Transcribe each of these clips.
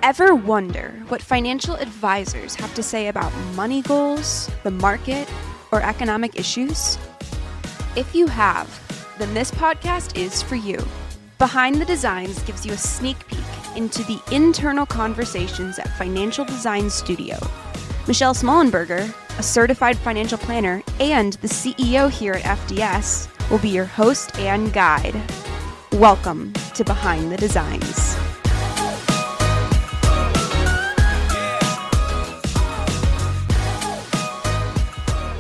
Ever wonder what financial advisors have to say about money goals, the market, or economic issues? If you have, then this podcast is for you. Behind the Designs gives you a sneak peek into the internal conversations at Financial Design Studio. Michelle Smollenberger, a certified financial planner and the CEO here at FDS, will be your host and guide. Welcome to Behind the Designs.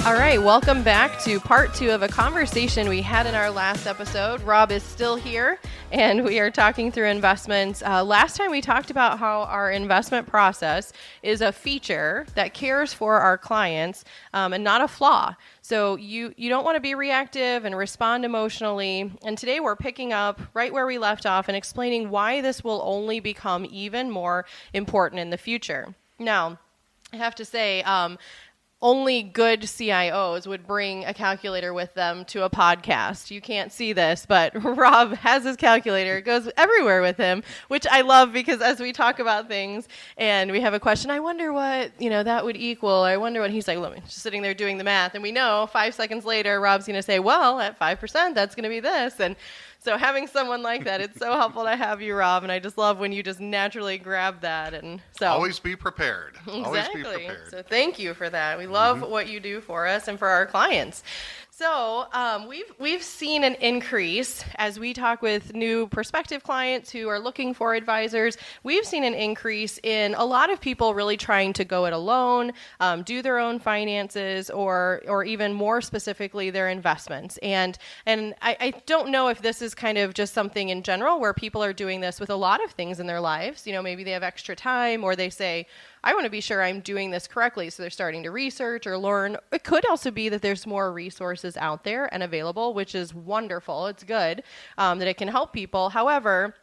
All right, welcome back to part 2 of a conversation we had in our last episode. Rob is still here, and we are talking through investments. Last time we talked about how our investment process is a feature that cares for our clients and not a flaw. So you don't want to be reactive and respond emotionally. And today we're picking up right where we left off and explaining why this will only become even more important in the future. Now, I have to say, only good CIOs would bring a calculator with them to a podcast. You can't see this, but Rob has his calculator. It goes everywhere with him, which I love because as we talk about things and we have a question, I wonder what, that would equal. I wonder what he's like, look, just sitting there doing the math. And we know 5 seconds later, Rob's going to say, well, at 5%, that's going to be this. And so having someone like that, it's so helpful to have you, Rob, and I just love when you just naturally grab that. And so always be prepared. Exactly. Always be prepared. So thank you for that. We love what you do for us and for our clients. So we've seen an increase as we talk with new prospective clients who are looking for advisors. We've seen an increase in a lot of people really trying to go it alone, do their own finances, or even more specifically their investments. And I don't know if this is kind of just something in general where people are doing this with a lot of things in their lives. Maybe they have extra time, or they say, I want to be sure I'm doing this correctly. So they're starting to research or learn. It could also be that there's more resources out there and available, which is wonderful. It's good that it can help people. However,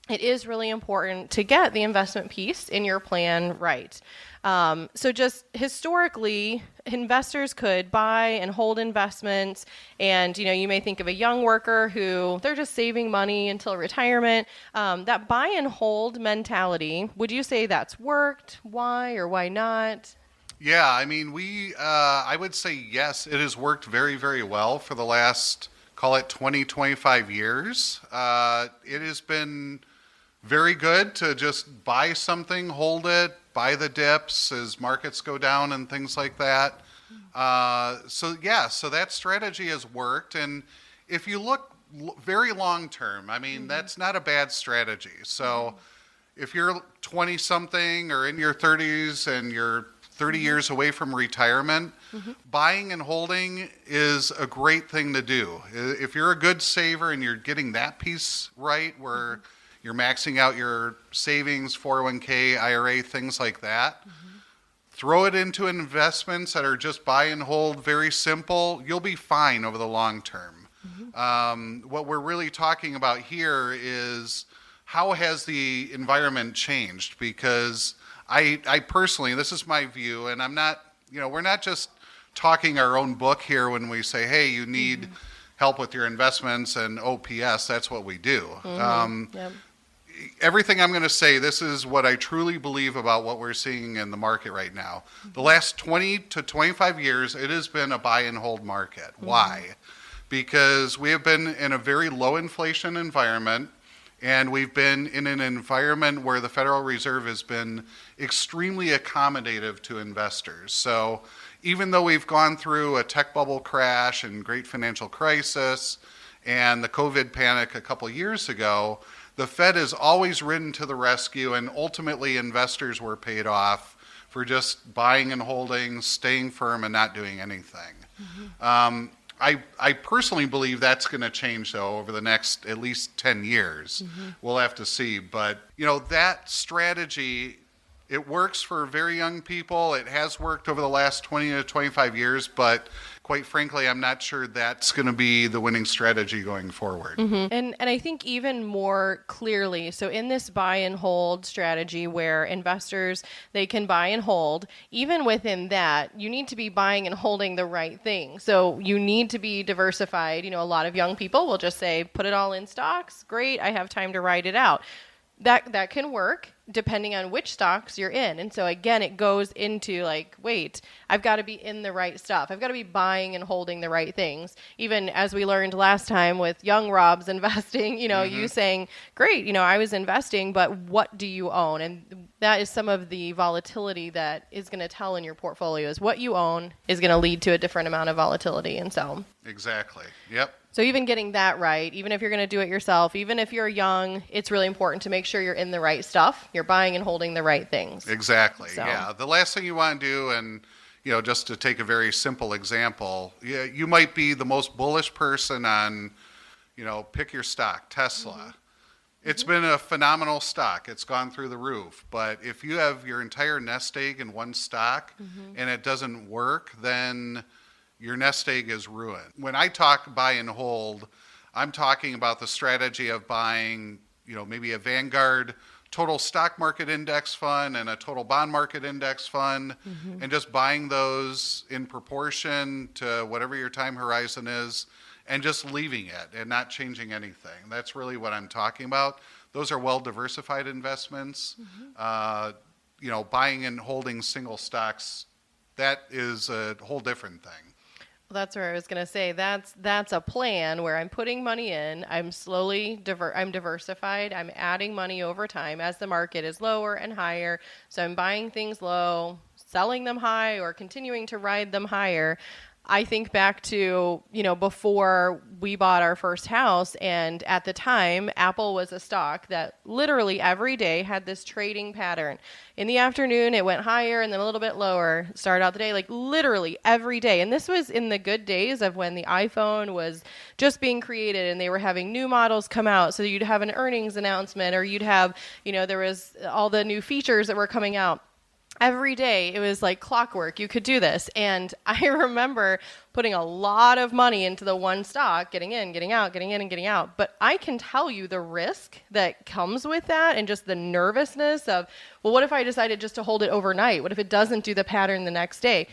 it is really important to get the investment piece in your plan right. So just historically, investors could buy and hold investments. And, you may think of a young worker who they're just saving money until retirement. That buy and hold mentality, would you say that's worked? Why or why not? Yeah, I mean, I would say yes, it has worked very, very well for the last, call it 20, 25 years. It has been very good to just buy something, hold it, buy the dips as markets go down and things like that. So that strategy has worked. And if you look very long term, I mean, that's not a bad strategy. So if you're 20 something or in your 30s and you're 30 years away from retirement, buying and holding is a great thing to do. If you're a good saver and you're getting that piece right, where you're maxing out your savings, 401k, IRA, things like that. Throw it into investments that are just buy and hold, very simple. You'll be fine over the long term. What we're really talking about here is how has the environment changed? Because I personally, this is my view, and I'm not, we're not just talking our own book here when we say, hey, you need help with your investments and OPS. That's what we do. Everything I'm going to say, this is what I truly believe about what we're seeing in the market right now. The last 20 to 25 years, it has been a buy and hold market. Why? Because we have been in a very low inflation environment, and we've been in an environment where the Federal Reserve has been extremely accommodative to investors. So even though we've gone through a tech bubble crash and great financial crisis and the COVID panic a couple years ago, the Fed has always ridden to the rescue, and ultimately investors were paid off for just buying and holding, staying firm, and not doing anything. I personally believe that's going to change, though, over the next at least 10 years. We'll have to see. But, that strategy, it works for very young people. It has worked over the last 20 to 25 years, but quite frankly, I'm not sure that's going to be the winning strategy going forward. And I think even more clearly, so in this buy and hold strategy where investors, they can buy and hold, even within that, you need to be buying and holding the right thing. So you need to be diversified. A lot of young people will just say, put it all in stocks. Great, I have time to ride it out. That can work. depending on which stocks you're in. And so again, it goes into like, wait, I've got to be in the right stuff. I've got to be buying and holding the right things. Even as we learned last time with young Rob's investing, you saying, great, I was investing, but what do you own? And that is some of the volatility that is going to tell in your portfolio is what you own is going to lead to a different amount of volatility. And so Exactly. Yep. So even getting that right, even if you're going to do it yourself, even if you're young, it's really important to make sure you're in the right stuff. You're buying and holding the right things. Exactly. So. Yeah. The last thing you want to do, and just to take a very simple example, you might be the most bullish person on, pick your stock, Tesla. Mm-hmm. It's been a phenomenal stock. It's gone through the roof. But if you have your entire nest egg in one stock and it doesn't work, then your nest egg is ruined. When I talk buy and hold, I'm talking about the strategy of buying, maybe a Vanguard total stock market index fund and a total bond market index fund, and just buying those in proportion to whatever your time horizon is, and just leaving it and not changing anything. That's really what I'm talking about. Those are well-diversified investments. Buying and holding single stocks, that is a whole different thing. Well, that's where I was going to say that's a plan where I'm putting money in. I'm slowly I'm diversified. I'm adding money over time as the market is lower and higher. So I'm buying things low, selling them high, or continuing to ride them higher. I think back to, before we bought our first house, and at the time, Apple was a stock that literally every day had this trading pattern. In the afternoon, it went higher and then a little bit lower. Started out the day, like literally every day. And this was in the good days of when the iPhone was just being created and they were having new models come out. So you'd have an earnings announcement, or you'd have, there was all the new features that were coming out. Every day, it was like clockwork. You could do this. And I remember putting a lot of money into the one stock, getting in, getting out, getting in and getting out. But I can tell you the risk that comes with that, and just the nervousness of, well, what if I decided just to hold it overnight? What if it doesn't do the pattern the next day?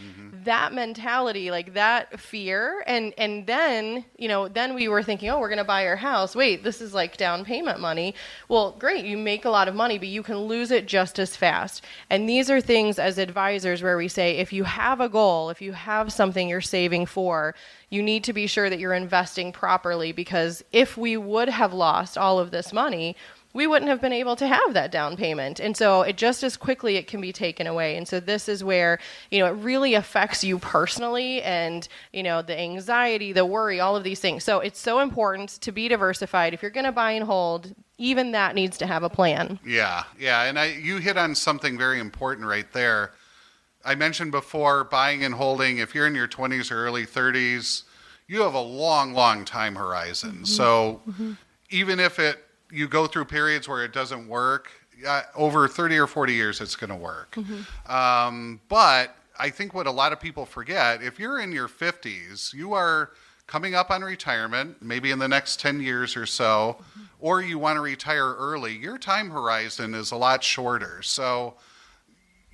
That mentality, like that fear. And then, then we were thinking, oh, we're going to buy our house. Wait, this is like down payment money. Well, great. You make a lot of money, but you can lose it just as fast. And these are things as advisors where we say, if you have a goal, if you have something you're saving for, you need to be sure that you're investing properly, because if we would have lost all of this money, we wouldn't have been able to have that down payment. And so it just as quickly it can be taken away. And so this is where, it really affects you personally, and, the anxiety, the worry, all of these things. So it's so important to be diversified. If you're going to buy and hold, even that needs to have a plan. Yeah. And you hit on something very important right there. I mentioned before, buying and holding, if you're in your 20s or early 30s, you have a long, long time horizon. So even if you go through periods where it doesn't work, over 30 or 40 years, it's going to work. But I think what a lot of people forget, if you're in your 50s, you are coming up on retirement, maybe in the next 10 years or so, or you want to retire early, your time horizon is a lot shorter. So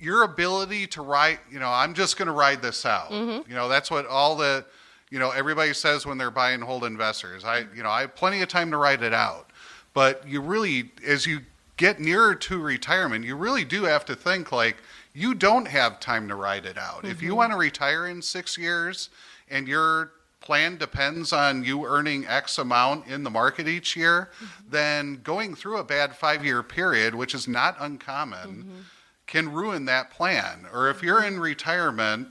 your ability to ride, I'm just going to ride this out. That's what all the, everybody says when they're buy and hold investors. I have plenty of time to ride it out. But you really, as you get nearer to retirement, you really do have to think like, you don't have time to ride it out. If you want to retire in 6 years and your plan depends on you earning X amount in the market each year, then going through a bad 5-year period, which is not uncommon, can ruin that plan. Or if you're in retirement,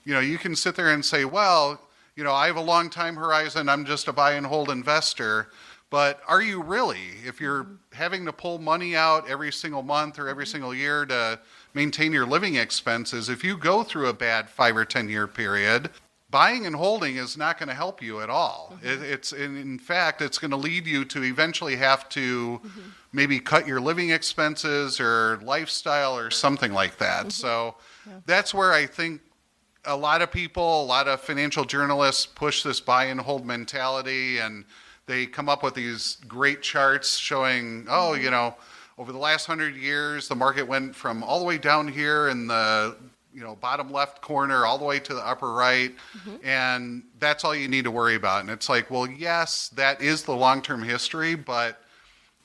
you can sit there and say, well, I have a long time horizon, I'm just a buy and hold investor. But are you really? If you're having to pull money out every single month or every single year to maintain your living expenses, if you go through a bad 5 or 10 year period, buying and holding is not going to help you at all. In fact, it's going to lead you to eventually have to maybe cut your living expenses or lifestyle or something like that. So that's where I think a lot of people, a lot of financial journalists push this buy and hold mentality, and they come up with these great charts showing, over the last 100 years, the market went from all the way down here in the bottom left corner all the way to the upper right, and that's all you need to worry about. And it's like, well, yes, that is the long-term history, but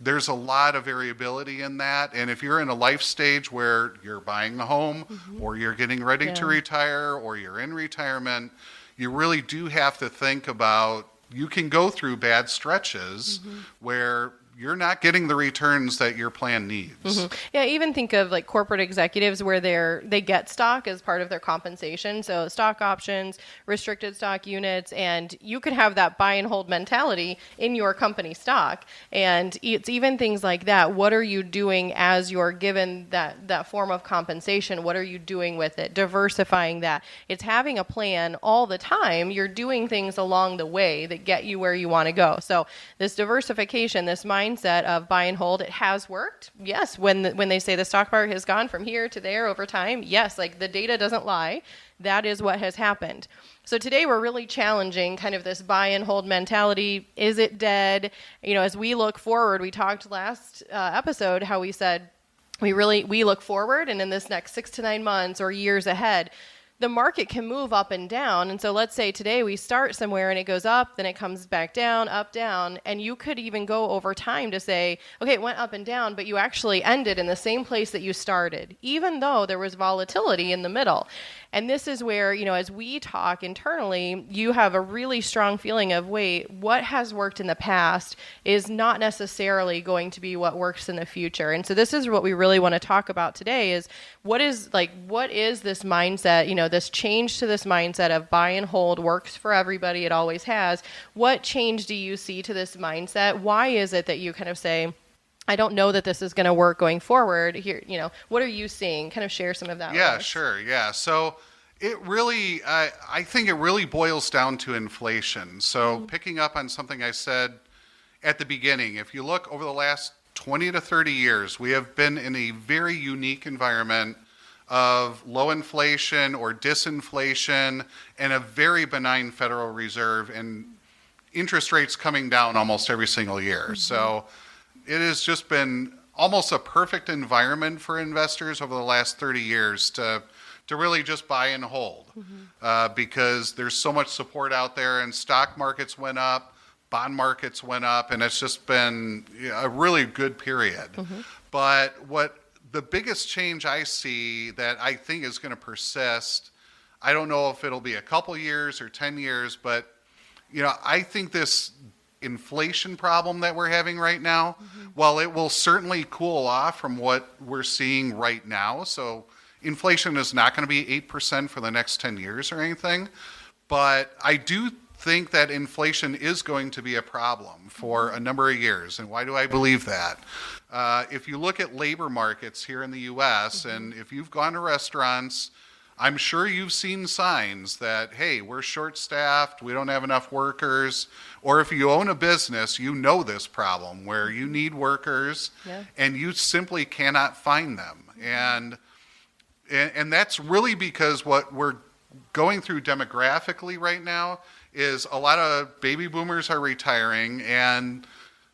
there's a lot of variability in that. And if you're in a life stage where you're buying a home or you're getting ready to retire or you're in retirement, you really do have to think about, you can go through bad stretches where you're not getting the returns that your plan needs. Yeah, even think of like corporate executives where they get stock as part of their compensation. So stock options, restricted stock units, and you could have that buy and hold mentality in your company stock. And it's even things like that. What are you doing as you're given that form of compensation? What are you doing with it? Diversifying that. It's having a plan all the time. You're doing things along the way that get you where you want to go. So this diversification, this mindset of buy and hold, it has worked. Yes, when they say the stock market has gone from here to there over time, yes, like the data doesn't lie. That is what has happened. So today we're really challenging kind of this buy and hold mentality. Is it dead? As we look forward, we talked last episode how we said we look forward, and in this next 6 to 9 months or years ahead, the market can move up and down. And so let's say today we start somewhere and it goes up, then it comes back down, up, down. And you could even go over time to say, okay, it went up and down, but you actually ended in the same place that you started, even though there was volatility in the middle. And this is where, as we talk internally, you have a really strong feeling of, wait, what has worked in the past is not necessarily going to be what works in the future. And so this is what we really want to talk about today is what is this mindset, this change to this mindset of buy and hold works for everybody. It always has. What change do you see to this mindset? Why is it that you kind of say, I don't know that this is going to work going forward here? What are you seeing? Kind of share some of that. Yeah, with us. sure. Yeah. So it really, I think it really boils down to inflation. So picking up on something I said at the beginning, if you look over the last 20 to 30 years, we have been in a very unique environment of low inflation or disinflation and a very benign Federal Reserve and interest rates coming down almost every single year. So it has just been almost a perfect environment for investors over the last 30 years to really just buy and hold because there's so much support out there, and stock markets went up, bond markets went up, and it's just been a really good period. But what the biggest change I see that I think is going to persist, I don't know if it'll be a couple years or 10 years, but I think this inflation problem that we're having right now, while it will certainly cool off from what we're seeing right now, so inflation is not going to be 8% for the next 10 years or anything, but I do think that inflation is going to be a problem for a number of years. And why do I believe that? If you look at labor markets here in the U.S., and if you've gone to restaurants, I'm sure you've seen signs that, hey, we're short-staffed, we don't have enough workers. Or if you own a business, you know this problem where you need workers and you simply cannot find them. And that's really because what we're going through demographically right now is a lot of baby boomers are retiring, and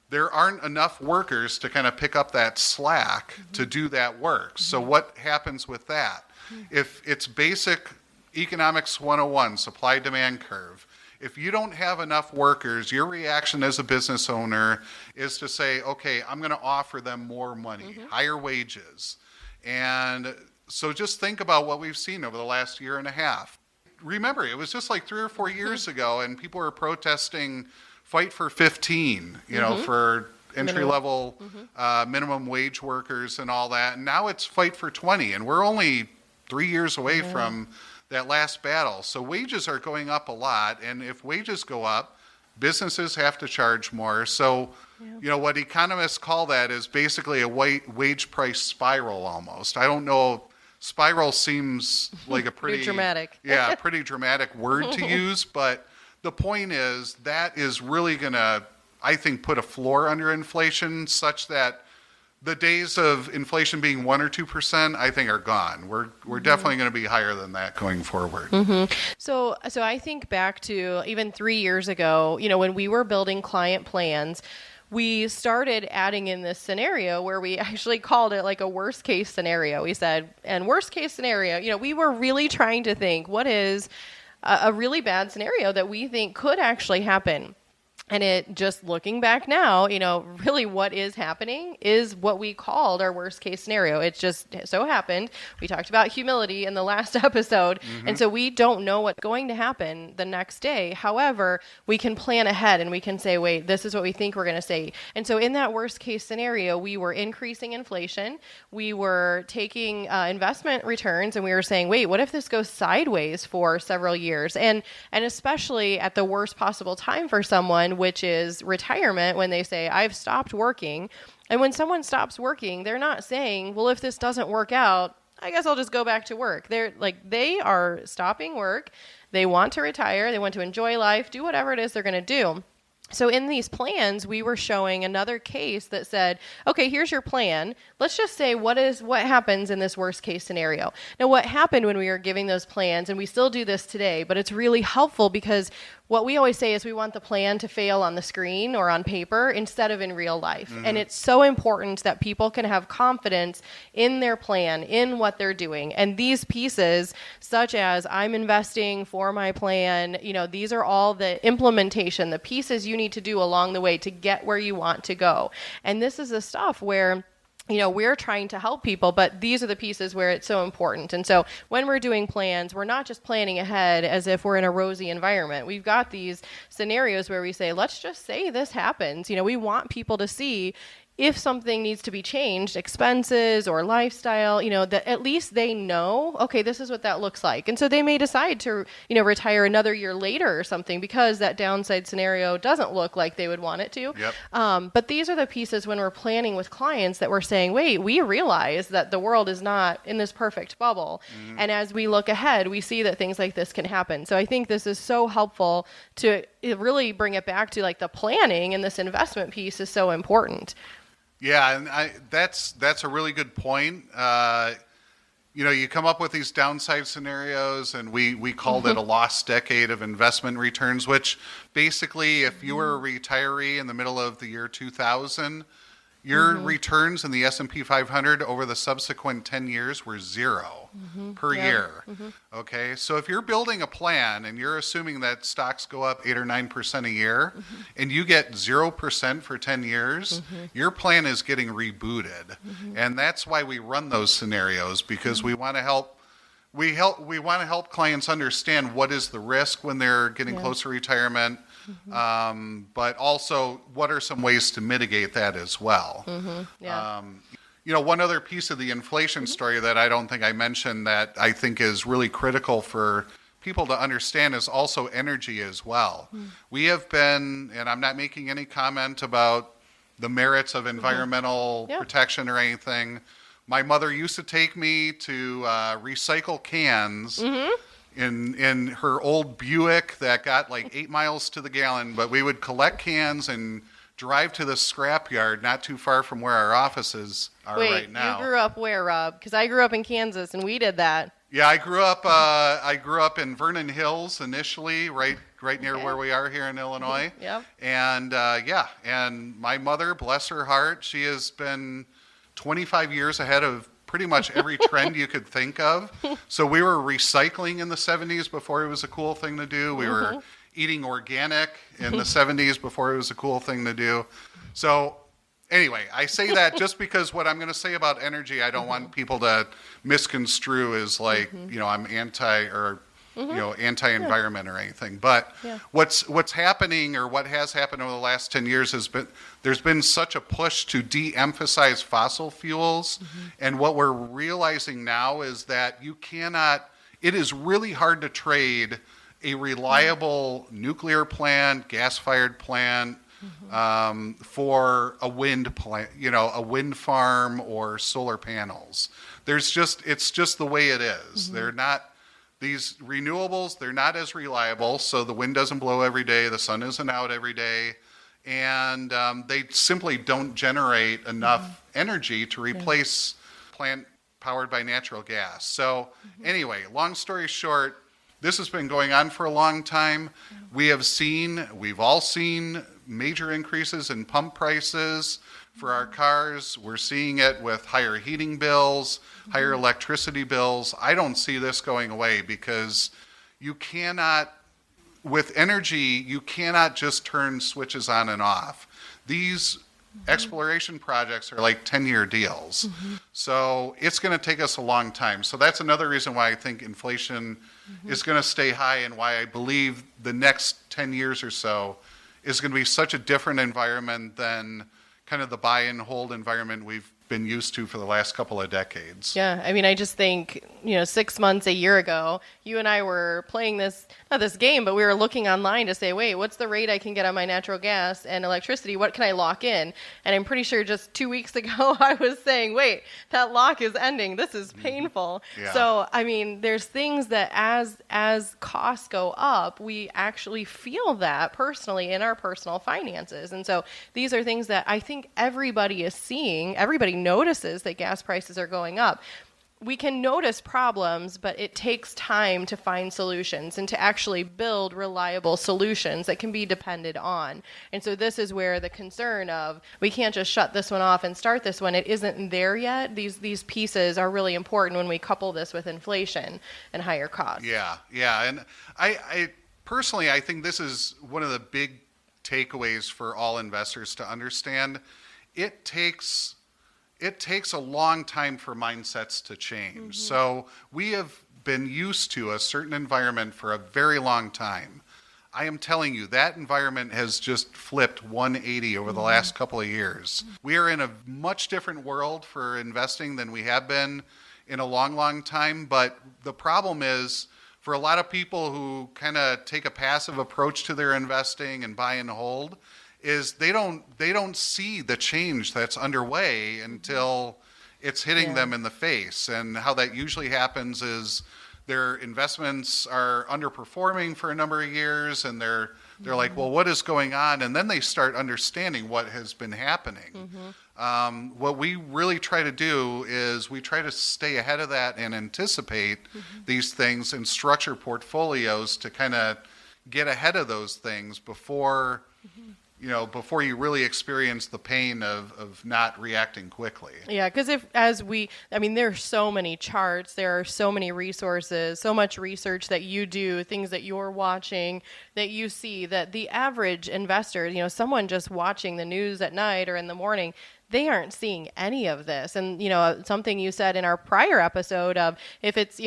there aren't enough workers to kind of pick up that slack to do that work. So what happens with that? If it's basic economics 101, supply-demand curve, if you don't have enough workers, your reaction as a business owner is to say, okay, I'm going to offer them more money, higher wages. And so just think about what we've seen over the last year and a half. Remember, it was just like 3 or 4 years ago, and people were protesting fight for 15, for entry-level minimum wage workers and all that. And now it's fight for 20, and we're only 3 years away from that last battle. So wages are going up a lot, and if wages go up, businesses have to charge more. So, what economists call that is basically a wage price spiral almost. I don't know. Spiral seems like a pretty dramatic. Pretty dramatic word to use, but the point is that is really going to, I think, put a floor under inflation such that the days of inflation being 1 or 2%, I think, are gone. We're definitely going to be higher than that going forward. So I think back to even 3 years ago, when we were building client plans, we started adding in this scenario where we actually called it like a worst case scenario. We said, and worst case scenario, we were really trying to think what is a really bad scenario that we think could actually happen. And it just looking back now, really what is happening is what we called our worst case scenario. It just so happened. We talked about humility in the last episode. And so we don't know what's going to happen the next day. However, we can plan ahead and we can say, wait, this is what we think we're going to say. And so in that worst case scenario, we were increasing inflation. We were taking investment returns and we were saying, wait, what if this goes sideways for several years? And especially at the worst possible time for someone, which is retirement, when they say, I've stopped working. And when someone stops working, they're not saying, well, if this doesn't work out, I guess I'll just go back to work. They are stopping work. They want to retire. They want to enjoy life, do whatever it is they're going to do. So in these plans, we were showing another case that said, okay, here's your plan. Let's just say what happens in this worst case scenario. Now, what happened when we were giving those plans, and we still do this today, but it's really helpful because what we always say is we want the plan to fail on the screen or on paper instead of in real life. And it's so important that people can have confidence in their plan, in what they're doing. And these pieces, such as I'm investing for my plan, these are all the implementation, the pieces you need to do along the way to get where you want to go. And this is the stuff where we're trying to help people, but these are the pieces where it's so important. And so when we're doing plans, we're not just planning ahead as if we're in a rosy environment. We've got these scenarios where we say, let's just say this happens. We want people to see if something needs to be changed, expenses or lifestyle, that at least they know, okay, this is what that looks like. And so they may decide to, retire another year later or something because that downside scenario doesn't look like they would want it to. Yep. But these are the pieces when we're planning with clients that we're saying, wait, we realize that the world is not in this perfect bubble. And as we look ahead, we see that things like this can happen. So I think this is so helpful to really bring it back to the planning, and this investment piece is so important. Yeah, and that's a really good point. You come up with these downside scenarios, and we called it a lost decade of investment returns, which basically, if you were a retiree in the middle of the year 2000, your returns in the S&P 500 over the subsequent 10 years were zero per year. Okay, so if you're building a plan and you're assuming that stocks go up 8 or 9% a year, and you get 0% for 10 years, your plan is getting rebooted. And that's why we run those scenarios, because we want to help. We want to help clients understand what is the risk when they're getting close to retirement, but also what are some ways to mitigate that as well. One other piece of the inflation story that I don't think I mentioned that I think is really critical for people to understand is also energy as well. We have been, and I'm not making any comment about the merits of environmental protection or anything. My mother used to take me to recycle cans in her old Buick that got 8 miles to the gallon, but we would collect cans and drive to the scrapyard not too far from where our offices are right now. You grew up where, Rob? Because I grew up in Kansas and we did that. Yeah, I grew up in Vernon Hills initially, right near where we are here in Illinois. And and my mother, bless her heart, she has been 25 years ahead of pretty much every trend you could think of. So we were recycling in the 70s before it was a cool thing to do. We were eating organic in the 70s before it was a cool thing to do. So anyway, I say that just because what I'm going to say about energy, I don't want people to misconstrue as I'm anti or anti-environment or anything. But what's happening, or what has happened over the last 10 years, there's been such a push to de-emphasize fossil fuels. And what we're realizing now is that it is really hard to trade a reliable nuclear plant, gas-fired plant, for a wind plant, a wind farm or solar panels. It's just the way it is. They're not. These renewables, they're not as reliable, so the wind doesn't blow every day, the sun isn't out every day, and they simply don't generate enough energy to replace plant powered by natural gas. So anyway, long story short, this has been going on for a long time. We've all seen major increases in pump prices for our cars. We're seeing it with higher heating bills, higher electricity bills. I don't see this going away because with energy, you cannot just turn switches on and off. These exploration projects are like 10-year deals. So it's going to take us a long time. So that's another reason why I think inflation is going to stay high, and why I believe the next 10 years or so is going to be such a different environment than kind of the buy and hold environment we've been used to for the last couple of decades. Yeah, I mean, I just think, 6 months, a year ago, you and I were playing not this game, but we were looking online to say, wait, what's the rate I can get on my natural gas and electricity? What can I lock in? And I'm pretty sure just 2 weeks ago, I was saying, wait, that lock is ending. This is painful. Yeah. So, I mean, there's things that as costs go up, we actually feel that personally in our personal finances. And so these are things that I think everybody is seeing. Everybody notices that gas prices are going up. We can notice problems, but it takes time to find solutions and to actually build reliable solutions that can be depended on. And so this is where the concern of we can't just shut this one off and start this one. It isn't there yet. These pieces are really important when we couple this with inflation and higher costs. Yeah. And I personally, I think this is one of the big takeaways for all investors to understand. It takes a long time for mindsets to change. So we have been used to a certain environment for a very long time. I am telling you, that environment has just flipped 180 over the last couple of years. We are in a much different world for investing than we have been in a long, long time. But the problem is, for a lot of people who kind of take a passive approach to their investing and buy and hold, is they don't see the change that's underway until it's hitting them in the face. And how that usually happens is their investments are underperforming for a number of years, and they're like, well, what is going on? And then they start understanding what has been happening. What we really try to do is we try to stay ahead of that and anticipate these things and structure portfolios to kind of get ahead of those things before before you really experience the pain of not reacting quickly. Yeah, because there's so many charts, there are so many resources, so much research that you do, things that you're watching, that you see, that the average investor, someone just watching the news at night or in the morning, they aren't seeing any of this. And, something you said in our prior episode of if it's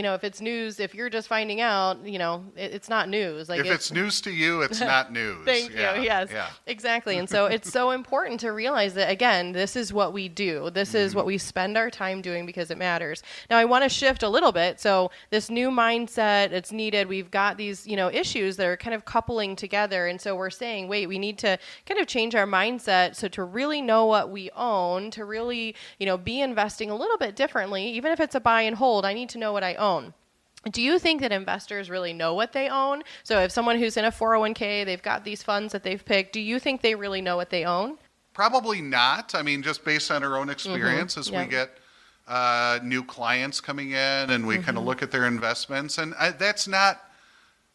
news, if you're just finding out, it's not news. Like if it's news to you, it's not news. Thank you. Yes, exactly. And so it's so important to realize that, again, this is what we do. This is what we spend our time doing because it matters. Now, I want to shift a little bit. So this new mindset, it's needed. We've got these, issues that are kind of coupling together. And so we're saying, wait, we need to kind of change our mindset. So to really know what we own, to really, be investing a little bit differently, even if it's a buy and hold, I need to know what I own. Do you think that investors really know what they own? So if someone who's in a 401k, they've got these funds that they've picked, do you think they really know what they own? Probably not. I mean, just based on our own experience as we get new clients coming in and we kind of look at their investments. And that's not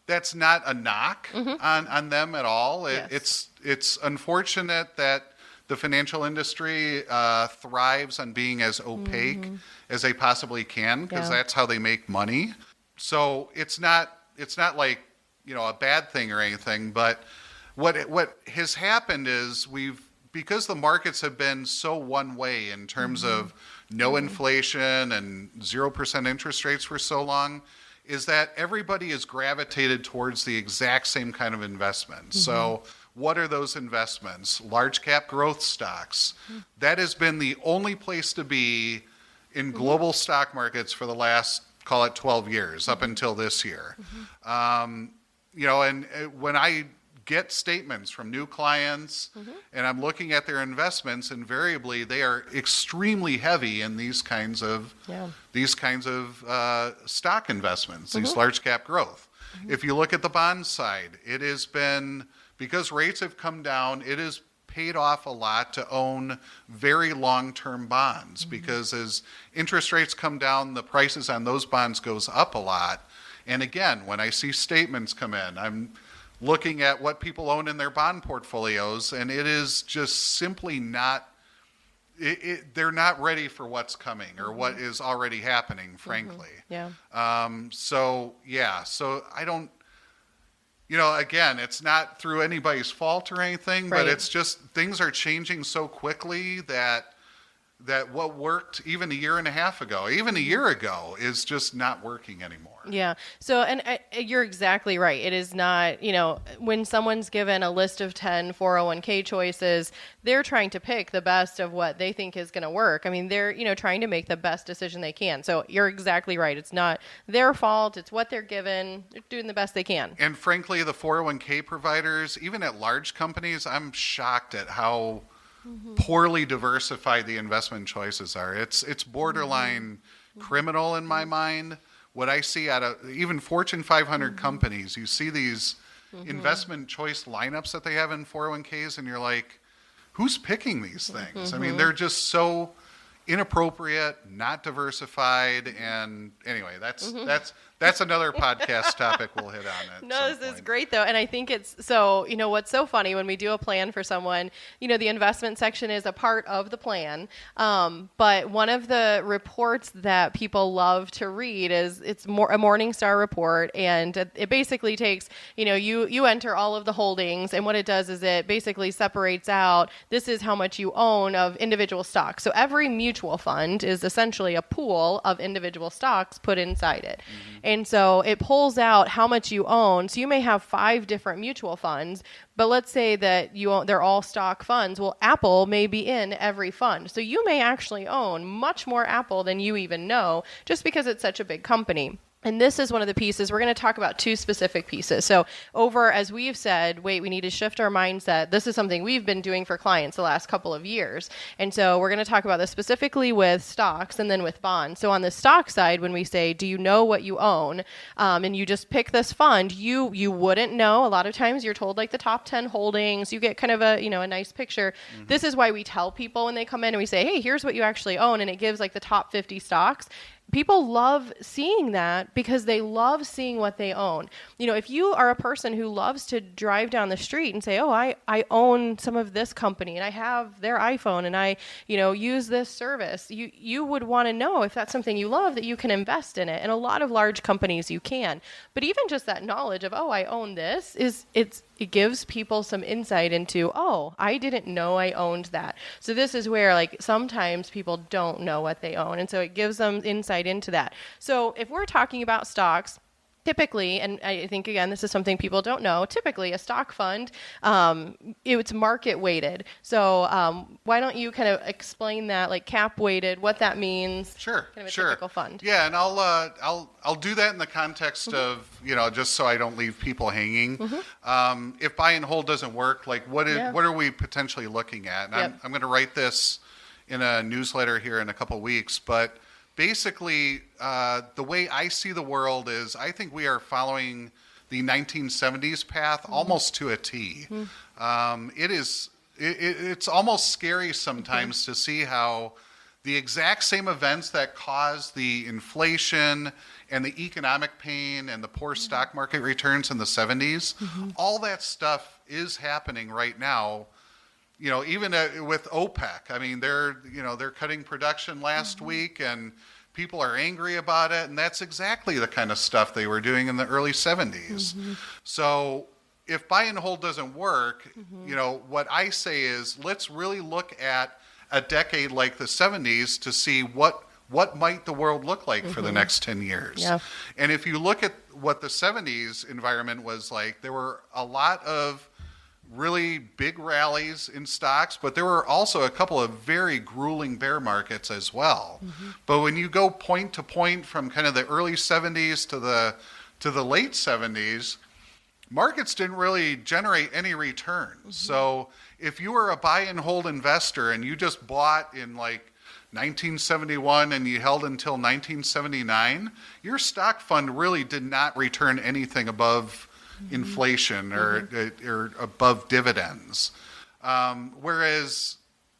a knock on them at all. It's unfortunate that the financial industry thrives on being as opaque as they possibly can, because that's how they make money. So it's not like a bad thing or anything. But what has happened is because the markets have been so one way in terms of no inflation and 0% interest rates for so long, is that everybody is gravitated towards the exact same kind of investment. So what are those investments? Large cap growth stocks. That has been the only place to be in global stock markets for the last, call it 12 years, up until this year. And when I get statements from new clients and I'm looking at their investments, invariably they are extremely heavy in these kinds of stock investments, these large cap growth. If you look at the bond side, it has been, because rates have come down, it has paid off a lot to own very long-term bonds, because as interest rates come down, the prices on those bonds goes up a lot. And again, when I see statements come in, I'm looking at what people own in their bond portfolios, and it is just simply not, they're not ready for what's coming or what is already happening, frankly. So I don't, Again, it's not through anybody's fault or anything, but Right. it's just things are changing so quickly that what worked even a year and a half ago, even a year ago, is just not working anymore. Yeah. So, you're exactly right. It is not, when someone's given a list of 10 401k choices, they're trying to pick the best of what they think is going to work. I mean, they're, trying to make the best decision they can. So you're exactly right. It's not their fault. It's what they're given. They're doing the best they can. And frankly, the 401k providers, even at large companies, I'm shocked at how poorly diversified the investment choices are. It's borderline criminal in my mind. What I see out of even Fortune 500 companies, you see these investment choice lineups that they have in 401ks, and you're like, who's picking these things? I mean, they're just so inappropriate, not diversified, and anyway, that's another podcast topic we'll hit on it. No, this is great though, and I think it's so. What's so funny when we do a plan for someone, the investment section is a part of the plan. But one of the reports that people love to read is a Morningstar report, and it basically takes you enter all of the holdings, and what it does is it basically separates out this is how much you own of individual stocks. So every mutual fund is essentially a pool of individual stocks put inside it. And so it pulls out how much you own. So you may have 5 different mutual funds, but let's say that they're all stock funds. Well, Apple may be in every fund. So you may actually own much more Apple than you even know, just because it's such a big company. And this is one of the pieces. We're going to talk about 2 specific pieces. So as we've said, we need to shift our mindset. This is something we've been doing for clients the last couple of years. And so we're going to talk about this specifically with stocks and then with bonds. So on the stock side, when we say, do you know what you own? And you just pick this fund, you wouldn't know. A lot of times you're told like the top 10 holdings. You get kind of a nice picture. This is why we tell people when they come in and we say, hey, here's what you actually own. And it gives like the top 50 stocks. People love seeing that because they love seeing what they own. If you are a person who loves to drive down the street and say, oh, I own some of this company and I have their iPhone and I, use this service, you would want to know if that's something you love that you can invest in it. And a lot of large companies you can. But even just that knowledge of, oh, I own this it gives people some insight into, oh, I didn't know I owned that. So this is where like sometimes people don't know what they own. And so it gives them insight into that. So if we're talking about stocks, typically, and I think, again, this is something people don't know, typically a stock fund, it's market weighted. So why don't you kind of explain that, like cap weighted, what that means? Sure, kind of a sure. typical fund. Yeah, and I'll do that in the context of, just so I don't leave people hanging. If buy and hold doesn't work, like what are we potentially looking at? And I'm going to write this in a newsletter here in a couple of weeks, but basically, the way I see the world is I think we are following the 1970s path almost to a T. It's almost scary sometimes to see how the exact same events that caused the inflation and the economic pain and the poor stock market returns in the 70s, all that stuff is happening right now. Even with OPEC, I mean, they're cutting production last week and people are angry about it. And that's exactly the kind of stuff they were doing in the early 70s. So if buy and hold doesn't work, what I say is let's really look at a decade like the 70s to see what might the world look like for the next 10 years. Yeah. And if you look at what the 70s environment was like, there were a lot of really big rallies in stocks, but there were also a couple of very grueling bear markets as well. But when you go point to point from kind of the early 70s to the late 70s, markets didn't really generate any returns. So if you were a buy and hold investor and you just bought in like 1971 and you held until 1979, your stock fund really did not return anything above inflation or above dividends. Whereas,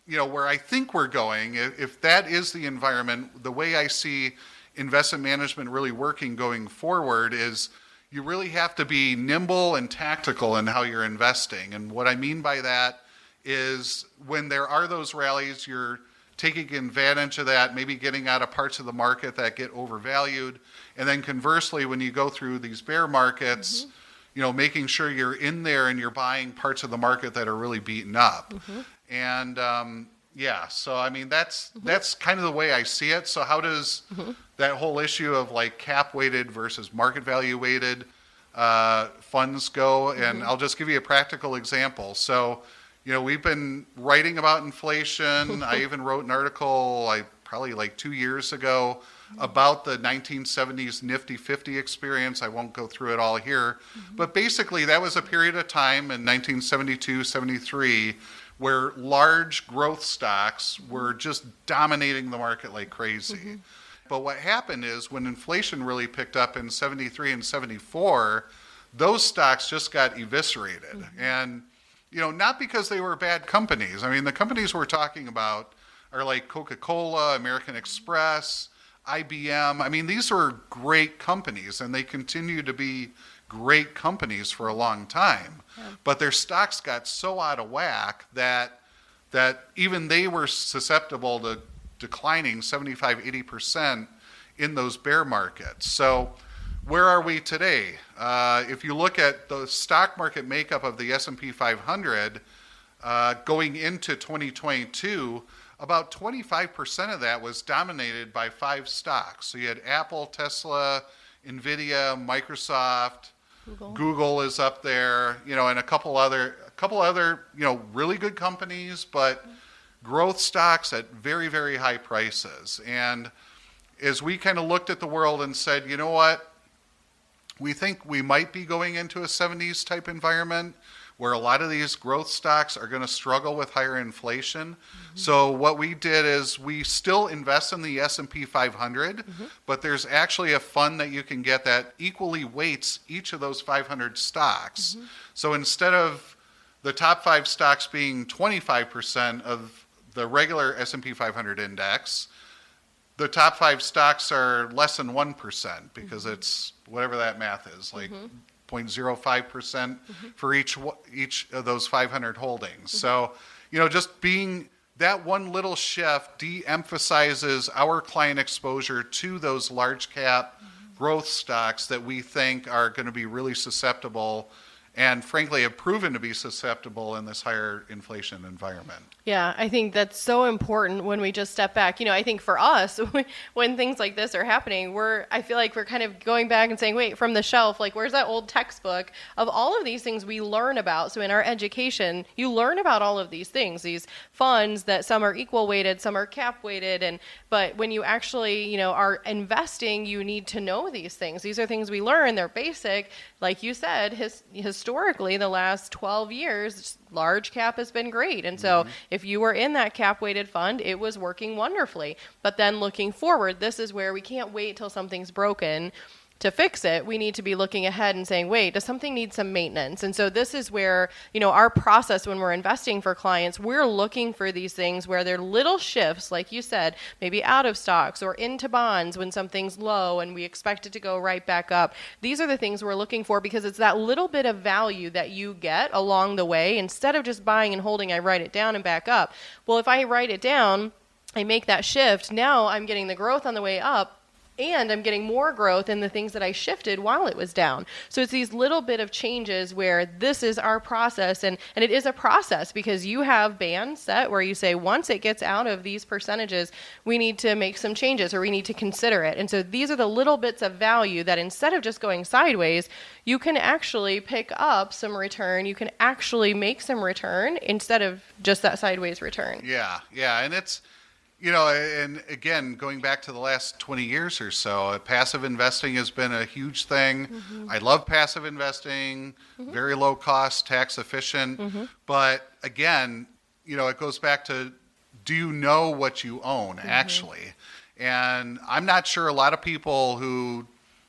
where I think we're going, if that is the environment, the way I see investment management really working going forward is you really have to be nimble and tactical in how you're investing. And what I mean by that is when there are those rallies, you're taking advantage of that, maybe getting out of parts of the market that get overvalued. And then conversely, when you go through these bear markets, making sure you're in there and you're buying parts of the market that are really beaten up. And so I mean that's kind of the way I see it. So how does that whole issue of like cap weighted versus market value weighted funds go? And I'll just give you a practical example. So we've been writing about inflation. I even wrote an article probably like 2 years ago about the 1970s Nifty 50 experience. I won't go through it all here, but basically that was a period of time in 1972, 73 where large growth stocks were just dominating the market like crazy. But what happened is when inflation really picked up in 73 and 74, those stocks just got eviscerated. And not because they were bad companies. I mean, the companies we're talking about are like Coca-Cola, American Express, IBM. I mean, these were great companies, and they continue to be great companies for a long time. But their stocks got so out of whack that even they were susceptible to declining 75, 80% in those bear markets. So where are we today? If you look at the stock market makeup of the S&P 500 going into 2022, about 25% of that was dominated by 5 stocks. So you had Apple, Tesla, Nvidia, Microsoft, Google is up there, and a couple other, really good companies, but growth stocks at very, very high prices. And as we kind of looked at the world and said, you know what, we think we might be going into a 70s type environment where a lot of these growth stocks are going to struggle with higher inflation. So what we did is we still invest in the S&P 500, but there's actually a fund that you can get that equally weights each of those 500 stocks. So instead of the top 5 stocks being 25% of the regular S&P 500 index, the top 5 stocks are less than 1% because it's whatever that math is, like 0.05% for each of those 500 holdings. So, just being that one little shift de-emphasizes our client exposure to those large cap growth stocks that we think are going to be really susceptible and frankly have proven to be susceptible in this higher inflation environment. Yeah, I think that's so important when we just step back. I think for us, when things like this are happening, I feel like we're kind of going back and saying, wait, from the shelf, like where's that old textbook of all of these things we learn about? So in our education, you learn about all of these things, these funds that some are equal weighted, some are cap weighted, but when you actually, are investing, you need to know these things. These are things we learn, they're basic. Like you said, historically, the last 12 years, large cap has been great. And so if you were in that cap weighted fund, it was working wonderfully. But then looking forward, this is where we can't wait till something's broken to fix it. We need to be looking ahead and saying, wait, does something need some maintenance? And so this is where, our process when we're investing for clients, we're looking for these things where they're little shifts, like you said, maybe out of stocks or into bonds when something's low and we expect it to go right back up. These are the things we're looking for because it's that little bit of value that you get along the way. Instead of just buying and holding, I write it down and back up. Well, if I write it down, I make that shift. Now I'm getting the growth on the way up. And I'm getting more growth in the things that I shifted while it was down. So it's these little bit of changes where this is our process. And it is a process because you have bands set where you say, once it gets out of these percentages, we need to make some changes or we need to consider it. And so these are the little bits of value that instead of just going sideways, you can actually pick up some return. You can actually make some return instead of just that sideways return. Yeah. And it's, and again, going back to the last 20 years or so, passive investing has been a huge thing. I love passive investing, very low cost, tax efficient. But again, it goes back to, do you know what you own actually? And I'm not sure a lot of people who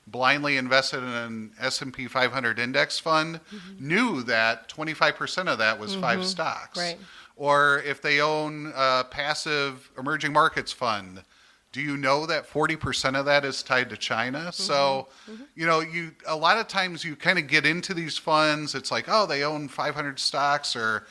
blindly invested in an S&P 500 index fund knew that 25% of that was 5 stocks. Right. Or if they own a passive emerging markets fund, do you know that 40% of that is tied to China? So, a lot of times you kind of get into these funds. It's like, oh, they own 500 stocks or,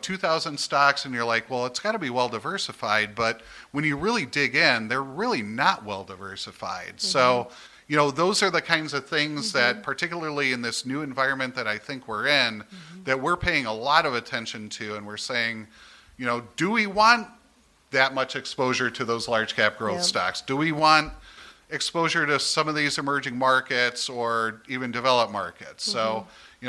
2,000 stocks, and you're like, well, it's got to be well diversified. But when you really dig in, they're really not well diversified. So, those are the kinds of things that, particularly in this new environment that I think we're in, that we're paying a lot of attention to. And we're saying, do we want that much exposure to those large cap growth stocks? Do we want exposure to some of these emerging markets or even developed markets? So,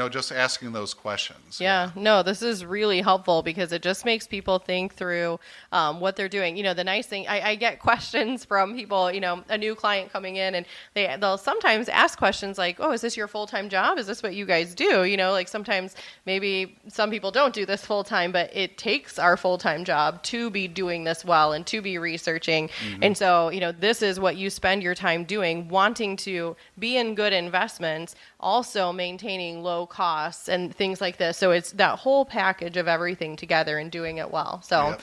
just asking those questions. No, this is really helpful because it just makes people think through what they're doing. The nice thing, I get questions from people, a new client coming in, and they'll sometimes ask questions like, oh, is this your full-time job? Is this what you guys do? Like sometimes maybe some people don't do this full-time, but it takes our full-time job to be doing this well and to be researching. And so, this is what you spend your time doing, wanting to be in good investments, also maintaining low costs and things like this. So it's that whole package of everything together and doing it well. So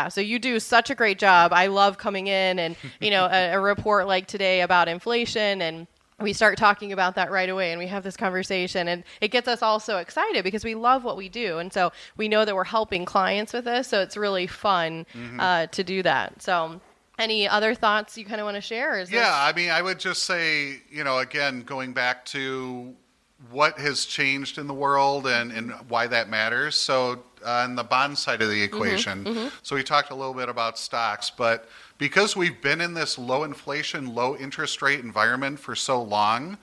so you do such a great job. I love coming in and, a report like today about inflation, and we start talking about that right away, and we have this conversation, and it gets us all so excited because we love what we do. And so we know that we're helping clients with this. So it's really fun to do that. So any other thoughts you kind of want to share? I would just say, again, going back to what has changed in the world and why that matters. So on the bond side of the equation, so we talked a little bit about stocks, but because we've been in this low inflation, low interest rate environment for so long,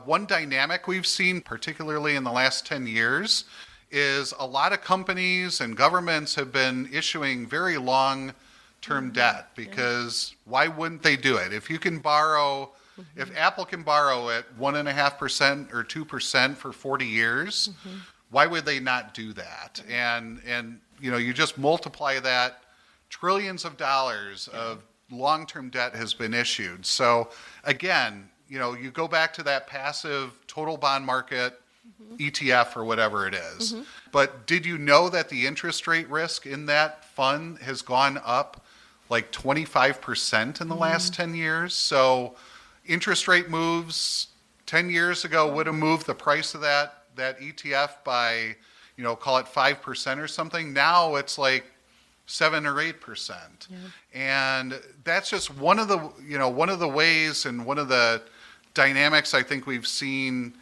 one dynamic we've seen, particularly in the last 10 years, is a lot of companies and governments have been issuing very long-term debt because why wouldn't they do it? If you can borrow, if Apple can borrow at 1.5% or 2% for 40 years, why would they not do that? And you just multiply that, trillions of dollars of long-term debt has been issued. So again, you go back to that passive total bond market ETF or whatever it is. But did you know that the interest rate risk in that fund has gone up like 25% in the last 10 years? So interest rate moves 10 years ago would have moved the price of that ETF by, call it 5% or something. Now it's like 7 or 8%. And that's just one of the ways and one of the dynamics I think we've seen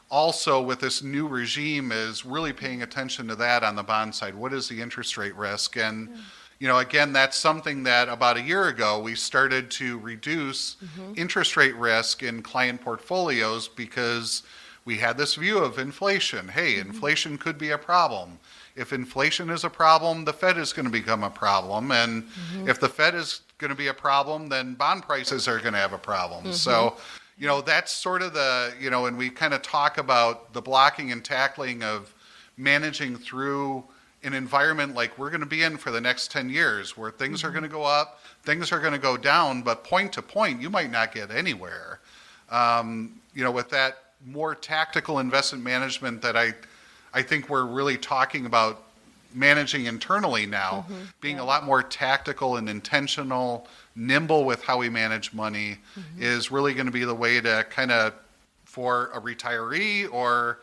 also with this new regime is really paying attention to that on the bond side. What is the interest rate risk? And again, that's something that about a year ago we started to reduce interest rate risk in client portfolios because we had this view of inflation. Hey, inflation could be a problem. If inflation is a problem, the Fed is going to become a problem. And if the Fed is going to be a problem, then bond prices are going to have a problem. So, that's sort of and we kind of talk about the blocking and tackling of managing through an environment like we're going to be in for the next 10 years where things are going to go up, things are going to go down, but point to point, you might not get anywhere. With that more tactical investment management that I think we're really talking about managing internally now, being a lot more tactical and intentional, nimble with how we manage money is really going to be the way to kind of, for a retiree or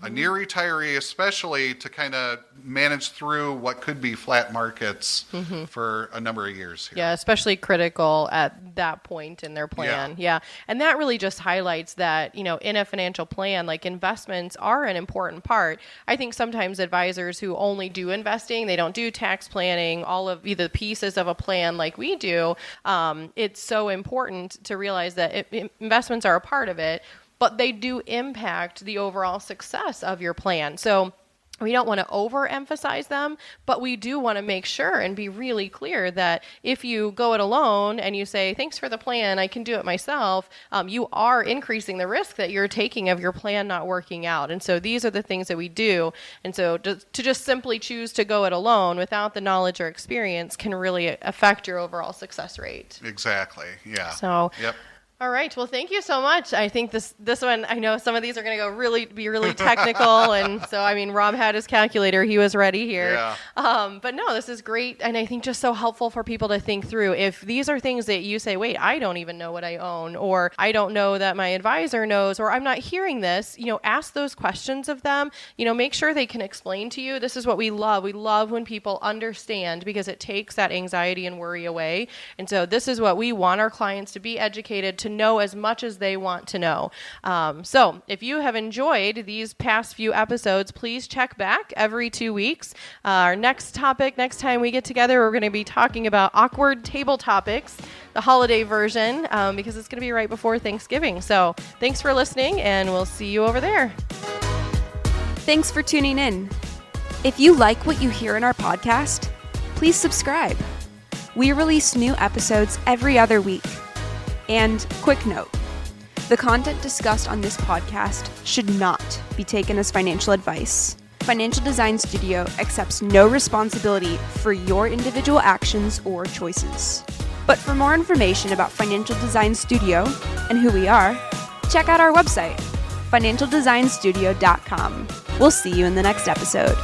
a near retiree especially, to kind of manage through what could be flat markets for a number of years here. Yeah, especially critical at that point in their plan. Yeah. And that really just highlights that, in a financial plan, like investments are an important part. I think sometimes advisors who only do investing, they don't do tax planning, all of the pieces of a plan like we do, it's so important to realize that investments are a part of it, but they do impact the overall success of your plan. So we don't want to overemphasize them, but we do want to make sure and be really clear that if you go it alone and you say, thanks for the plan, I can do it myself, you are increasing the risk that you're taking of your plan not working out. And so these are the things that we do. And so to just simply choose to go it alone without the knowledge or experience can really affect your overall success rate. Exactly. Yeah. So All right. Well, thank you so much. I think this one, I know some of these are going to be really technical. And so, I mean, Rob had his calculator. He was ready here. Yeah. But no, this is great. And I think just so helpful for people to think through. If these are things that you say, wait, I don't even know what I own, or I don't know that my advisor knows, or I'm not hearing this, ask those questions of them, make sure they can explain to you. This is what we love. We love when people understand, because it takes that anxiety and worry away. And so this is what we want our clients to be educated, to know as much as they want to know. So if you have enjoyed these past few episodes, please check back every 2 weeks. Our next topic, next time we get together, we're going to be talking about awkward table topics, the holiday version, because it's going to be right before Thanksgiving. So thanks for listening, and we'll see you over there. Thanks for tuning in. If you like what you hear in our podcast, please subscribe. We release new episodes every other week. And quick note, the content discussed on this podcast should not be taken as financial advice. Financial Design Studio accepts no responsibility for your individual actions or choices. But for more information about Financial Design Studio and who we are, check out our website, financialdesignstudio.com. We'll see you in the next episode.